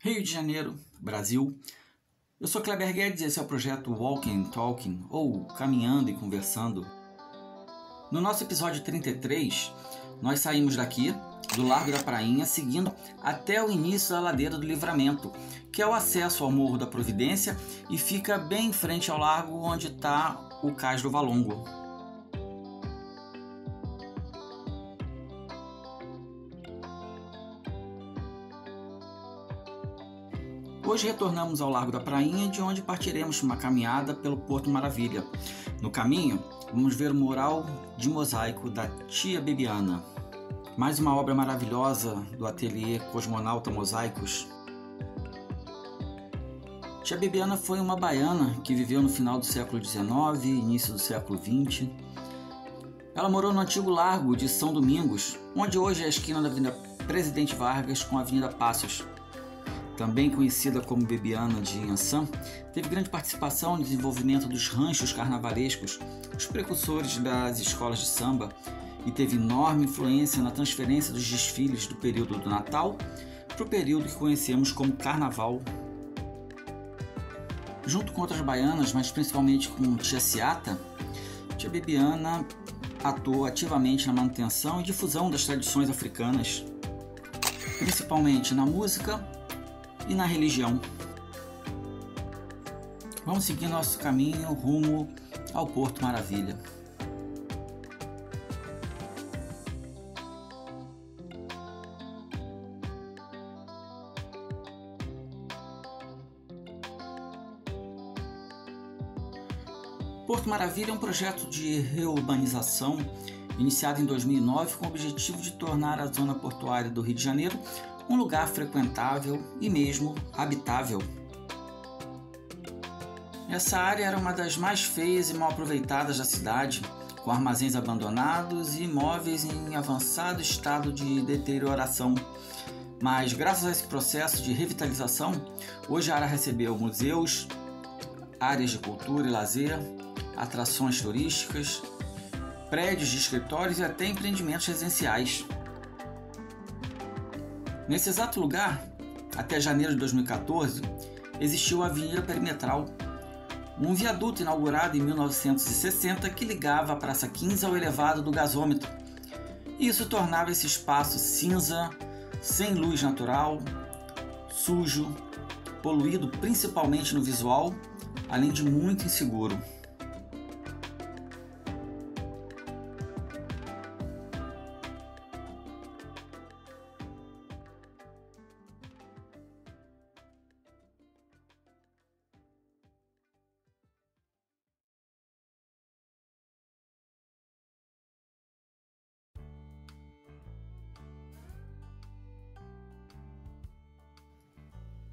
Rio de Janeiro, Brasil. Eu sou Kleber Guedes e esse é o projeto Walking and Talking, ou Caminhando e Conversando. No nosso episódio 33, nós saímos daqui, do Largo da Prainha, seguindo até o início da Ladeira do Livramento, que é o acesso ao Morro da Providência e fica bem em frente ao largo onde está o Cais do Valongo. Hoje retornamos ao Largo da Prainha, de onde partiremos uma caminhada pelo Porto Maravilha. No caminho, vamos ver o mural de mosaico da Tia Bebiana, mais uma obra maravilhosa do ateliê Cosmonauta Mosaicos. Tia Bebiana foi uma baiana que viveu no final do século XIX e início do século XX. Ela morou no antigo Largo de São Domingos, onde hoje é a esquina da Avenida Presidente Vargas com a Avenida Passos. Também conhecida como Bebiana de Inhaçã, teve grande participação no desenvolvimento dos ranchos carnavalescos, os precursores das escolas de samba, e teve enorme influência na transferência dos desfiles do período do Natal para o período que conhecemos como Carnaval. Junto com outras baianas, mas principalmente com Tia Ciata, Tia Bebiana atuou ativamente na manutenção e difusão das tradições africanas, principalmente na música e na religião. Vamos seguir nosso caminho rumo ao Porto Maravilha. Porto Maravilha é um projeto de reurbanização iniciado em 2009 com o objetivo de tornar a zona portuária do Rio de Janeiro um lugar frequentável e mesmo habitável. Essa área era uma das mais feias e mal aproveitadas da cidade, com armazéns abandonados e imóveis em avançado estado de deterioração. Mas, graças a esse processo de revitalização, hoje a área recebeu museus, áreas de cultura e lazer, atrações turísticas, prédios de escritórios e até empreendimentos residenciais. Nesse exato lugar, até janeiro de 2014, existiu a Avenida Perimetral, um viaduto inaugurado em 1960 que ligava a Praça 15 ao elevado do gasômetro. Isso tornava esse espaço cinza, sem luz natural, sujo, poluído principalmente no visual, além de muito inseguro.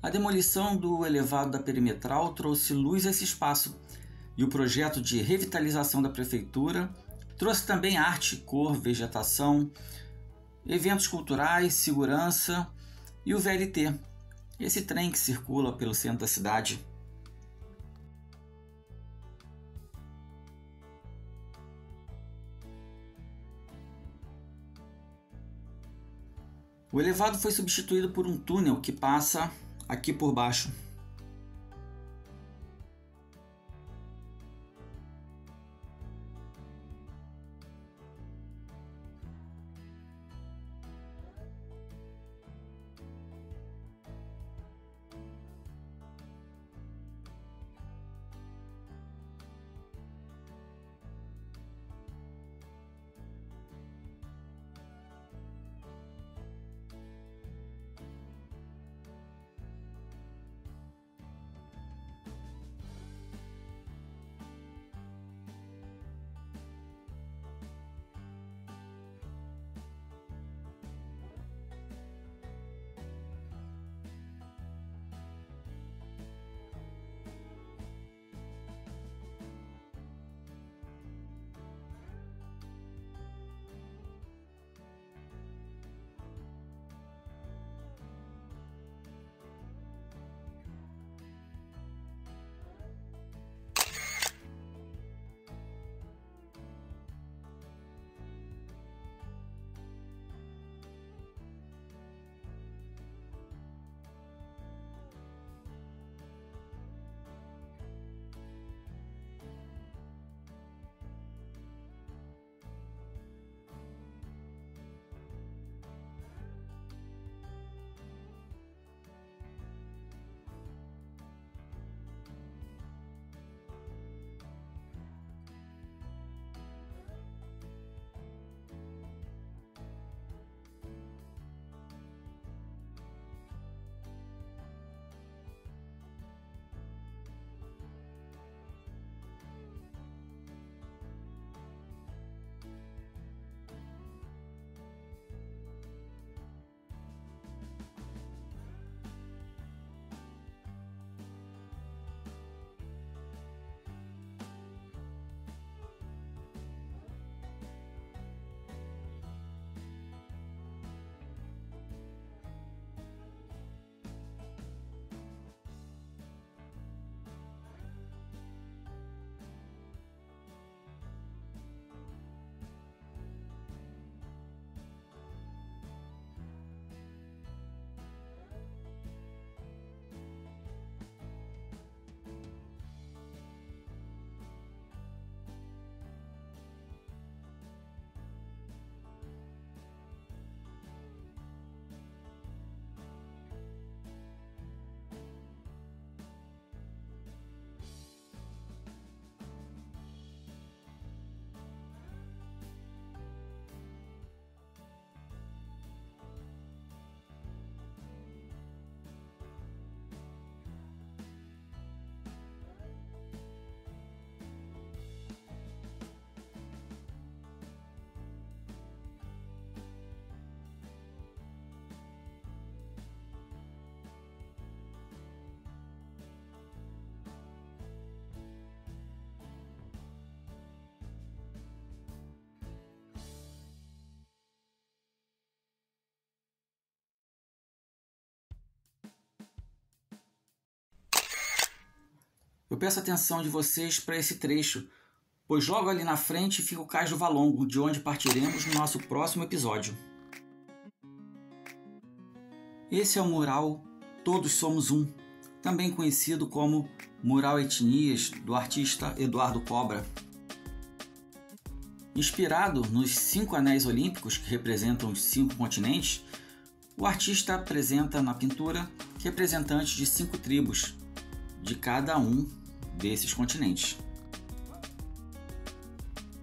A demolição do elevado da Perimetral trouxe luz a esse espaço, e o projeto de revitalização da prefeitura trouxe também arte, cor, vegetação, eventos culturais, segurança e o VLT, esse trem que circula pelo centro da cidade. O elevado foi substituído por um túnel que passa aqui por baixo. peço a atenção de vocês para esse trecho, pois logo ali na frente fica o Cais do Valongo, de onde partiremos no nosso próximo episódio. Esse é o mural Todos Somos Um, também conhecido como Mural Etnias, do artista Eduardo Cobra. Inspirado nos 5 anéis olímpicos que representam os 5 continentes, o artista apresenta na pintura representantes de 5 tribos, de cada um desses continentes,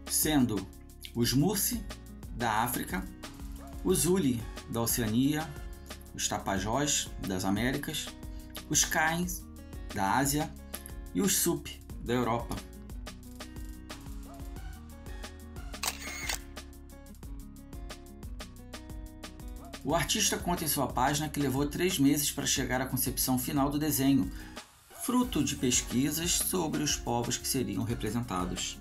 sendo os Mursi, da África, os Uli, da Oceania, os Tapajós, das Américas, os Kains, da Ásia, e os Sup, da Europa. O artista conta em sua página que levou 3 meses para chegar à concepção final do desenho, fruto de pesquisas sobre os povos que seriam representados.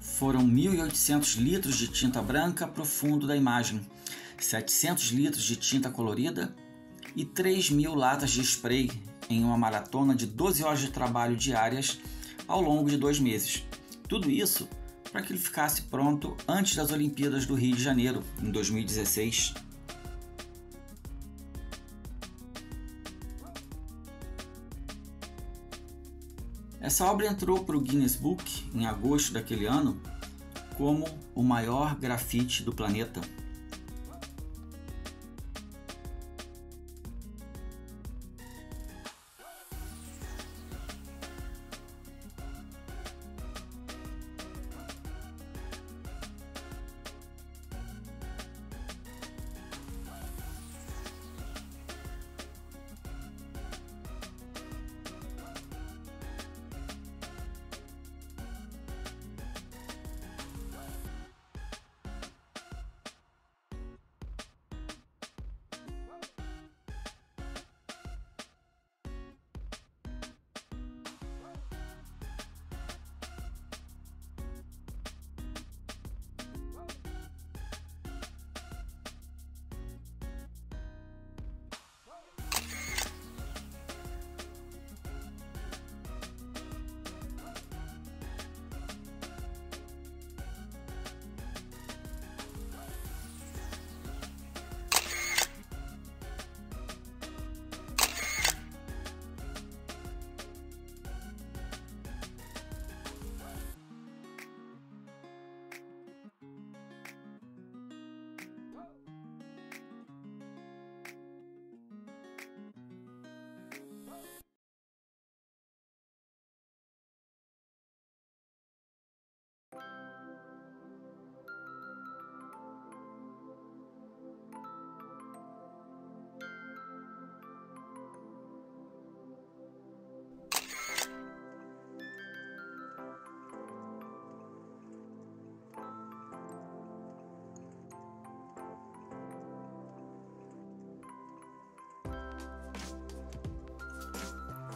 Foram 1.800 litros de tinta branca para o fundo da imagem, 700 litros de tinta colorida e 3.000 latas de spray em uma maratona de 12 horas de trabalho diárias ao longo de 2 meses. Tudo isso para que ele ficasse pronto antes das Olimpíadas do Rio de Janeiro, em 2016. Essa obra entrou para o Guinness Book em agosto daquele ano como o maior grafite do planeta.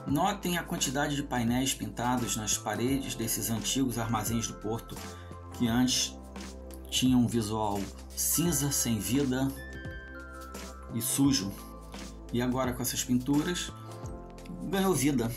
Notem a quantidade de painéis pintados nas paredes desses antigos armazéns do porto, que antes tinham um visual cinza, sem vida e sujo. E agora com essas pinturas ganhou vida.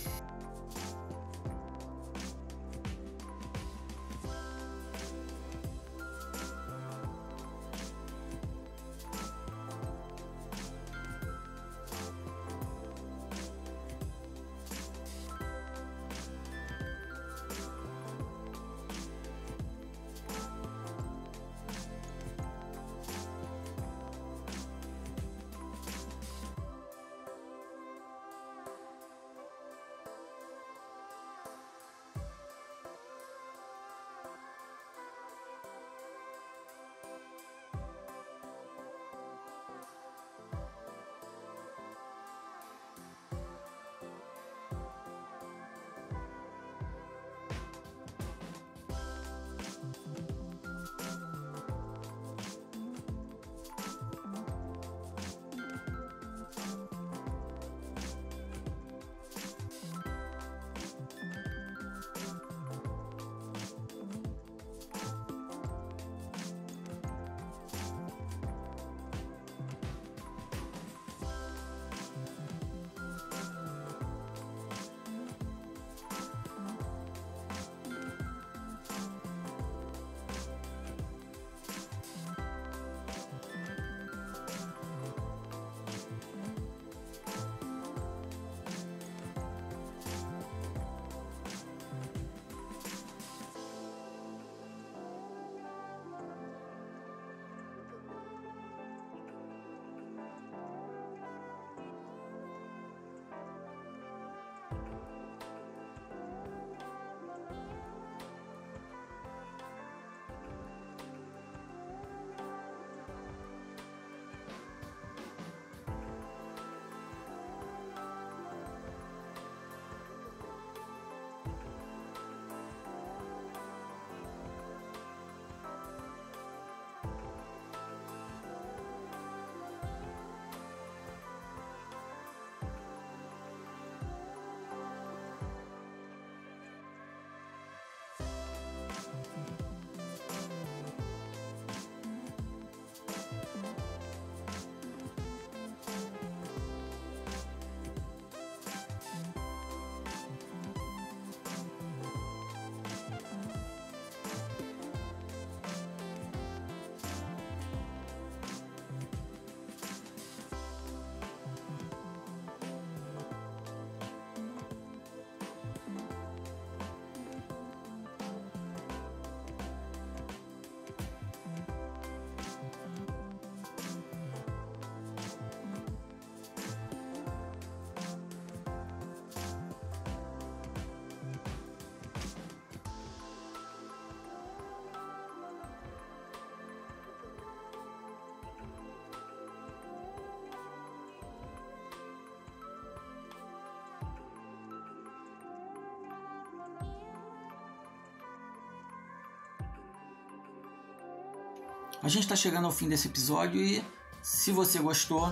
A gente está chegando ao fim desse episódio e, se você gostou,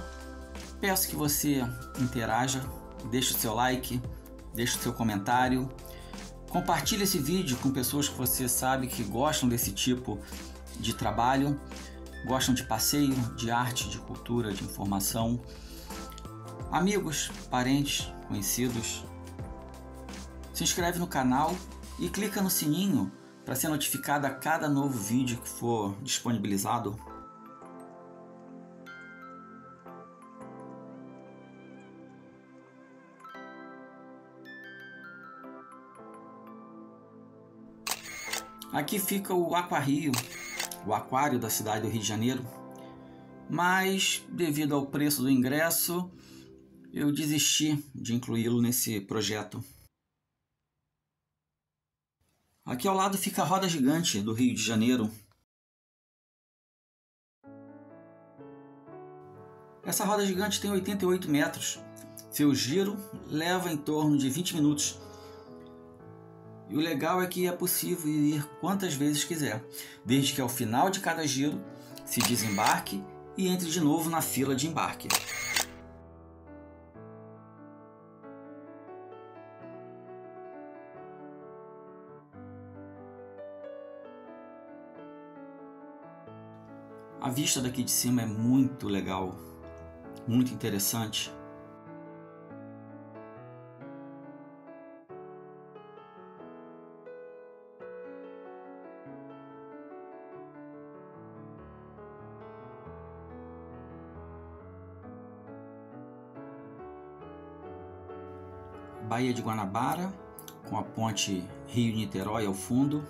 peço que você interaja, deixe o seu like, deixe o seu comentário, compartilhe esse vídeo com pessoas que você sabe que gostam desse tipo de trabalho, gostam de passeio, de arte, de cultura, de informação, amigos, parentes, conhecidos. Se inscreve no canal e clica no sininho para ser notificado a cada novo vídeo que for disponibilizado. Aqui fica o Aquarrio, o aquário da cidade do Rio de Janeiro, mas devido ao preço do ingresso, eu desisti de incluí-lo nesse projeto. Aqui ao lado fica a Roda Gigante do Rio de Janeiro. Essa roda gigante tem 88 metros. Seu giro leva em torno de 20 minutos. E o legal é que é possível ir quantas vezes quiser, desde que ao final de cada giro se desembarque e entre de novo na fila de embarque. A vista daqui de cima é muito legal, muito interessante. Baía de Guanabara, com a ponte Rio-Niterói ao fundo.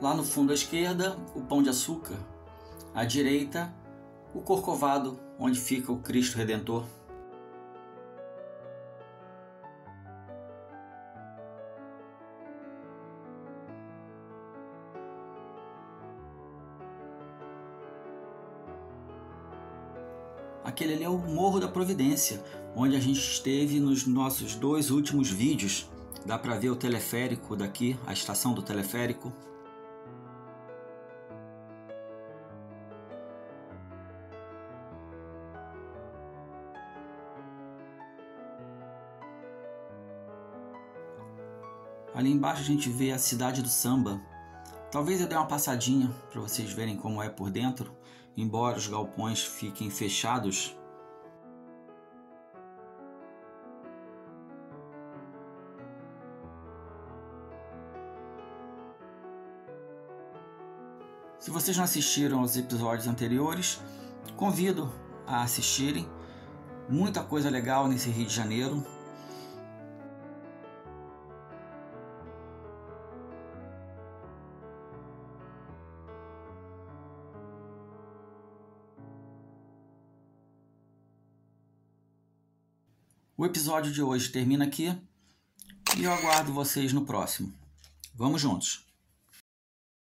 Lá no fundo à esquerda, o Pão de Açúcar. À direita, o Corcovado, onde fica o Cristo Redentor. Aquele ali é o Morro da Providência, onde a gente esteve nos nossos 2 últimos vídeos. Dá para ver o teleférico daqui, a estação do teleférico. Ali embaixo a gente vê a cidade do samba. Talvez eu dê uma passadinha para vocês verem como é por dentro, embora os galpões fiquem fechados. Se vocês não assistiram aos episódios anteriores, convido a assistirem. Muita coisa legal nesse Rio de Janeiro. O episódio de hoje termina aqui e eu aguardo vocês no próximo. Vamos juntos!